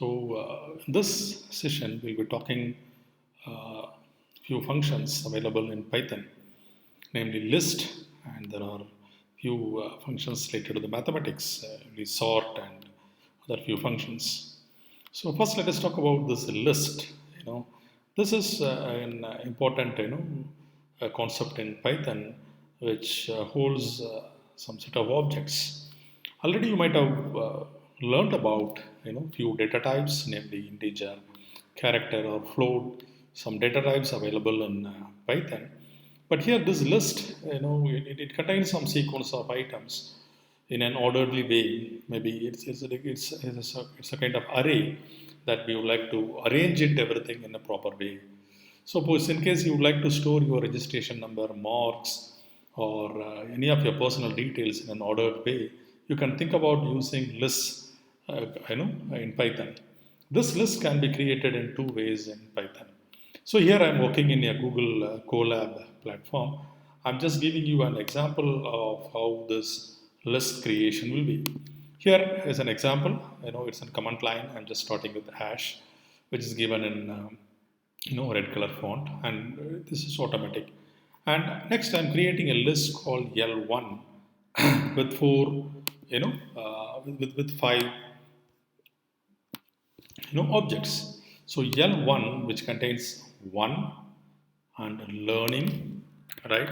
In this session, we'll be talking few functions available in Python, namely list, and there are few functions related to the mathematics, namely sort and other few functions. So first, let us talk about this list. You know, this is an important concept in Python, which holds some set of objects. Already, you might have learned about few data types, namely integer, character, or float. Some data types available in Python. But here, this list, it contains some sequence of items in an orderly way. Maybe it's a kind of array that we would like to arrange it everything in a proper way. Suppose in case you would like to store your registration number, marks, or any of your personal details in an ordered way, you can think about using lists, in Python. This list can be created in two ways in Python. So here I'm working in a Google Colab platform. I'm just giving you an example of how this list creation will be. Here is an example. It's a command line. I'm just starting with hash, which is given in red color font, and this is automatic. And next, I'm creating a list called L1 with four, with five objects. So L1, which contains one, and learning, right?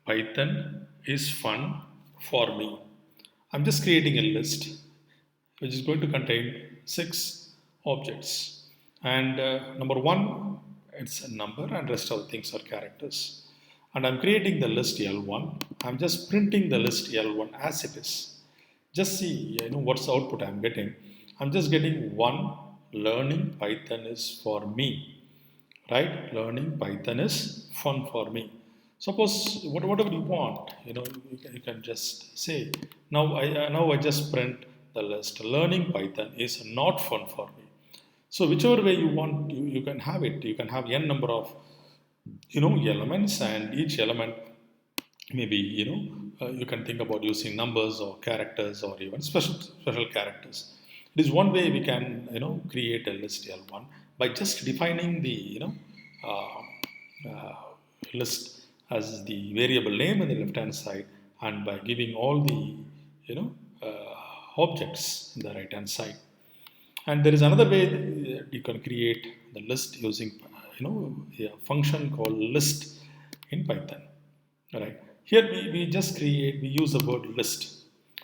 Python is fun for me. I'm just creating a list which is going to contain six objects. And number one, it's a number, and rest of the things are characters. And I'm creating the list L1. I'm just printing the list L1 as it is. Just see, what's the output I'm getting. I'm just getting one. Learning Python is for me, right? Learning Python is fun for me. Suppose whatever you want, you can just say. Now I just print the list. Learning Python is not fun for me. So whichever way you want, you can have it. You can have n number of elements, and each element maybe you can think about using numbers or characters or even special characters. It is one way we can create a list L1 by just defining the uh, uh, list as the variable name on the left hand side, and by giving all the objects in the right hand side. And there is another way you can create the list using a function called list in Python. All right. Here we use the word list.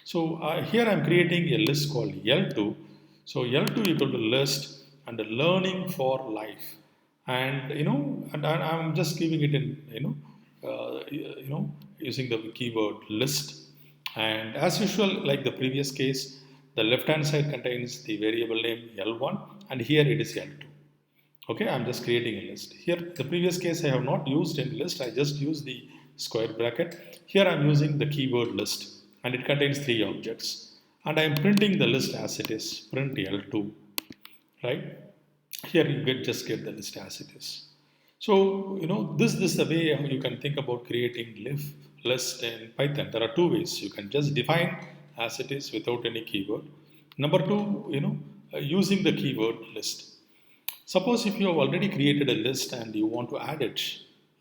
So here I'm creating a list called L2. So L2 equal to list and learning for life. And and I'm just giving it in using the keyword list. And as usual, like the previous case, the left hand side contains the variable name L1, and here it is L2. Okay, I'm just creating a list. Here, the previous case I have not used in list, I just used the square bracket. Here I'm using the keyword list, and it contains three objects. And I'm printing the list as it is, print L2, right? Here you just get the list as it is. So, this is the way how you can think about creating list in Python. There are two ways. You can just define as it is without any keyword. Number two, using the keyword list. Suppose if you have already created a list and you want to add it,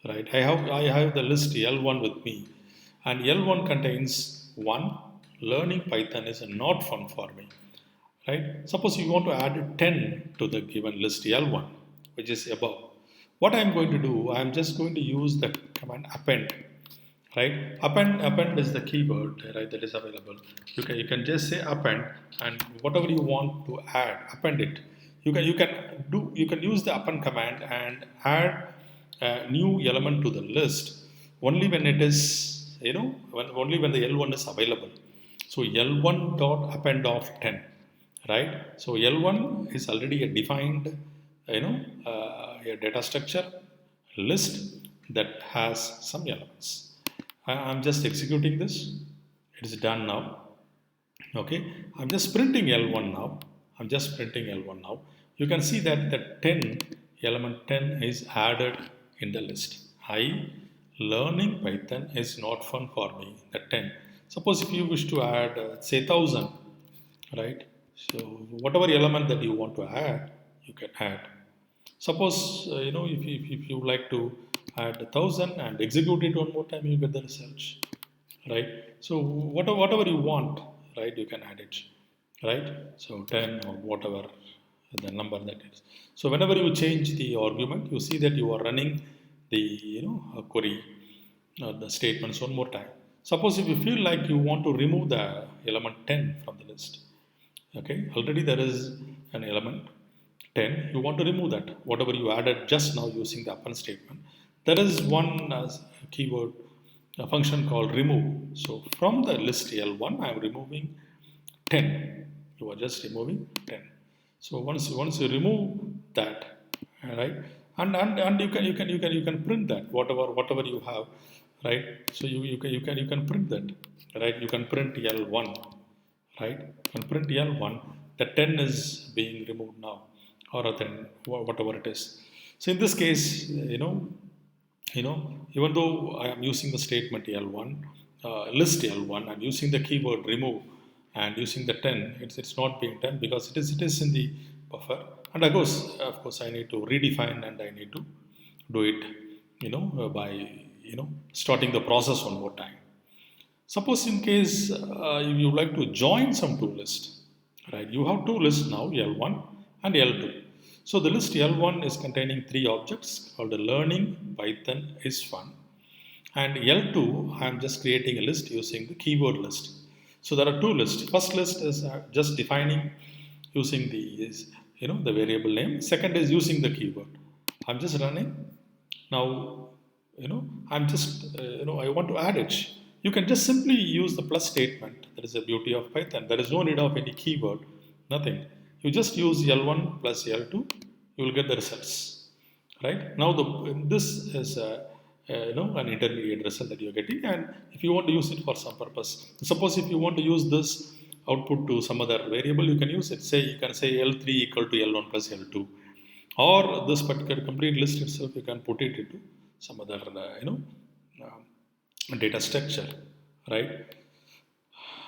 right? I have the list L1 with me, and L1 contains one. Learning Python is not fun for me, right? Suppose you want to add 10 to the given list L1, which is above. What I'm going to do, I'm just going to use the command append, right? Append is the keyword, right, that is available. You can just say append, and whatever you want to add, append it. You can use the append command and add a new element to the list only when it is only when the L1 is available. So L1 dot append of 10, right? So L1 is already a defined a data structure list that has some elements. I'm just executing this. It is done now. Okay, I'm just printing L1 now. I'm just printing L1 now. You can see that the 10 element 10 is added in the list. Learning Python is not fun for me. The 10. Suppose if you wish to add say 1000, right? So whatever element that you want to add, you can add. Suppose if you like to add 1,000 and execute it one more time, you get the results, right? So whatever you want, right, you can add it, right? So 10 or whatever the number that is. So whenever you change the argument, you see that you are running the query, the statements one more time. Suppose if you feel like you want to remove the element 10 from the list, okay, already there is an element 10, you want to remove that, whatever you added just now using the append statement. There is one keyword, a function called remove. So from the list L1, I am removing 10. You are just removing 10. So once you remove that, right, and you can print that whatever you have, right. So you can print that, right. You can print L1, right. You can print L1. The 10 is being removed now, or then whatever it is. So in this case, even though I am using the statement L1, list L1, I'm using the keyword remove and using the 10, it's not being done because it is in the buffer. And of course, I need to redefine and I need to do it, by starting the process one more time. Suppose in case you like to join some two lists, right? You have two lists now, L1 and L2. So the list L1 is containing three objects called learning, Python, is fun. And L2, I am just creating a list using the keyword list. So there are two lists. First list is just defining using the variable name. Second is using the keyword. I'm just running. Now, I'm just, I want to add it. You can just simply use the plus statement. That is the beauty of Python. There is no need of any keyword, nothing. You just use L1 plus L2, you will get the results, right? Now, this is an intermediate result that you're getting, and if you want to use it for some purpose, suppose if you want to use this output to some other variable, you can use it. Say you can say L3 equal to L1 plus L2, or this particular complete list itself, you can put it into some other data structure, right?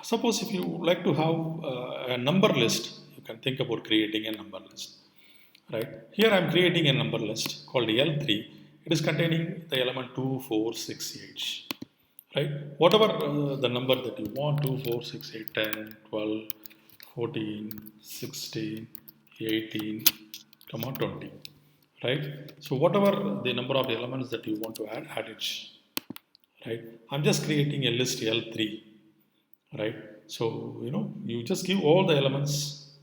Suppose if you like to have a number list, you can think about creating a number list, right? Here I am creating a number list called L3. It is containing the element 2, 4, 6, 8, right? Whatever the number that you want, 2, 4, 6, 8, 10, 12, 14, 16, 18, 20, right? So whatever the number of elements that you want to add it, right? I'm just creating a list L3, right? So you just give all the elements,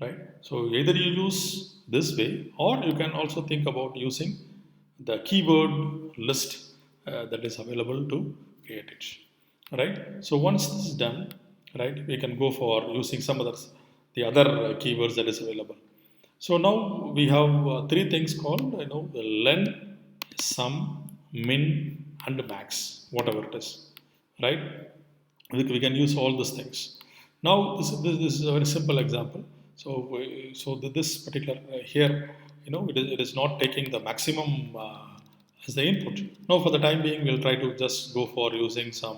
right? So either you use this way, or you can also think about using the keyword list that is available to create it, right? So once this is done, right, we can go for using some others, the other keywords that is available. So now we have three things called the len, sum, min, and max, whatever it is, right? We can use all these things. Now this is a very simple example. So this particular here, it is not taking the maximum as the input. Now for the time being, we'll try to just go for using some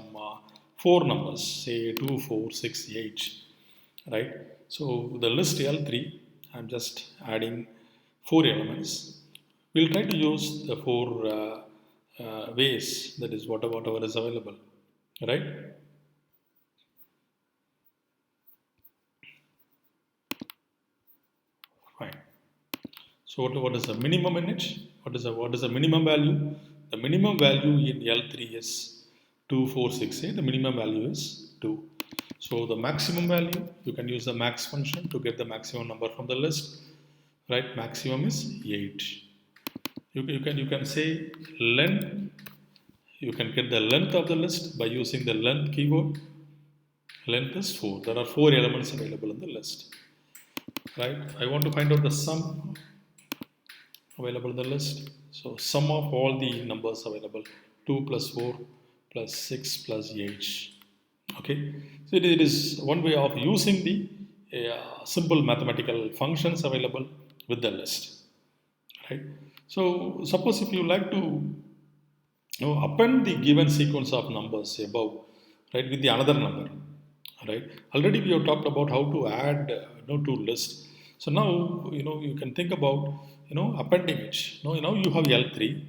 four numbers, say 2, 4, 6, 8, right? So the list L3, I'm just adding four elements. We'll try to use the four ways, that is whatever is available, right? Fine. So what is the minimum in it? What is the minimum value? The minimum value in L3 is 2, 4, 6, 8. The minimum value is 2. So the maximum value, you can use the max function to get the maximum number from the list, right? Maximum is 8. You can say length. You can get the length of the list by using the length keyword. Length is 4. There are 4 elements available in the list, right? I want to find out the sum available in the list. So sum of all the numbers available, 2 plus 4 plus 6 plus 8. Okay, so it is one way of using the simple mathematical functions available with the list, right? So suppose if you like to append the given sequence of numbers above, right, with the another number, right? Already we have talked about how to add to list. So now you can think about appending it. Now you have L3,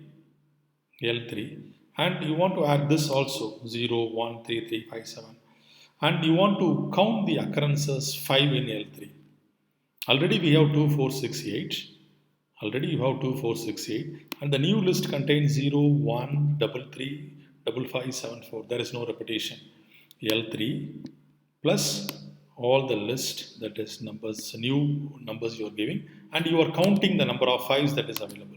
and you want to add this also 0, 1, 3, 3, 5, 7, and you want to count the occurrences 5 in L3. Already we have 2, 4, 6, 8. Already you have 2, 4, 6, 8, and the new list contains 0, 1, 3, 3, 5, 7, 4. There is no repetition. L3 plus all the list, that is numbers, new numbers you are giving, and you are counting the number of fives that is available.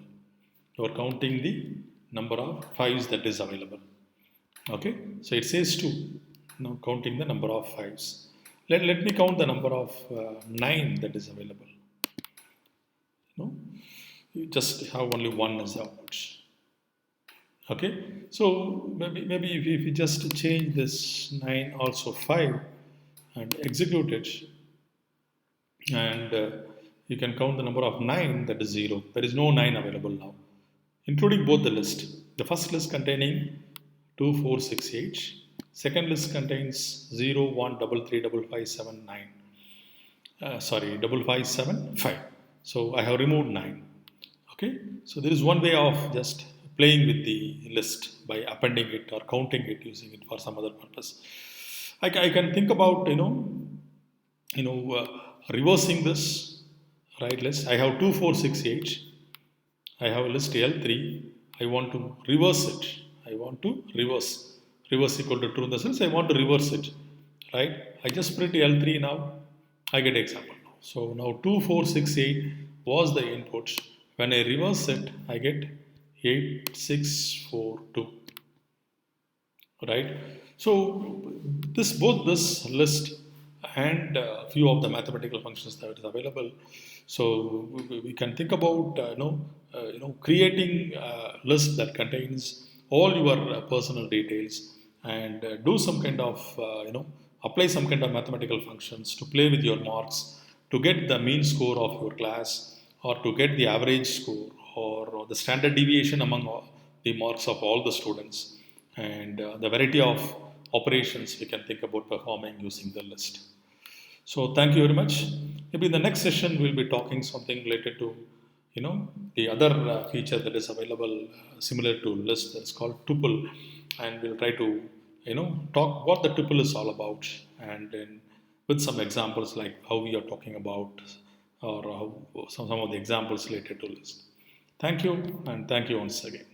You are counting the number of fives that is available. Okay, so it says 2. Now counting the number of fives. Let me count the number of 9 that is available. No, you just have only one as the output. Okay, so maybe if you just change this 9 also 5 and execute it, and you can count the number of 9, that is 0. There is no 9 available now, including both the list. The first list containing 2, 4, 6, 8. Second list contains 0, 1, 3, 3, 5, 7, 9. Sorry, 5, 5, 7, 5. So I have removed 9. Okay, so there is one way of just playing with the list by appending it or counting it, using it for some other purpose. I can think about reversing this, right? List. I have 2, 4, 6, 8. I have a list L3. I want to reverse it. I want to reverse equal to true in the sense I want to reverse it, right? I just print L3 now. I get example. So now 2, 4, 6, 8 was the input. When I reverse it, I get 8, 6, 4, 2. Right? So both this list and a few of the mathematical functions that is available. So we can think about creating a list that contains all your personal details, and do some kind of apply some kind of mathematical functions to play with your marks, to get the mean score of your class, or to get the average score, or the standard deviation among the marks of all the students, and the variety of operations we can think about performing using the list. So thank you very much. Maybe in the next session we'll be talking something related to the other feature that is available similar to list, that's called tuple, and we'll try to talk what the tuple is all about, and then with some examples like how we are talking about, or how some of the examples related to list. Thank you, and thank you once again.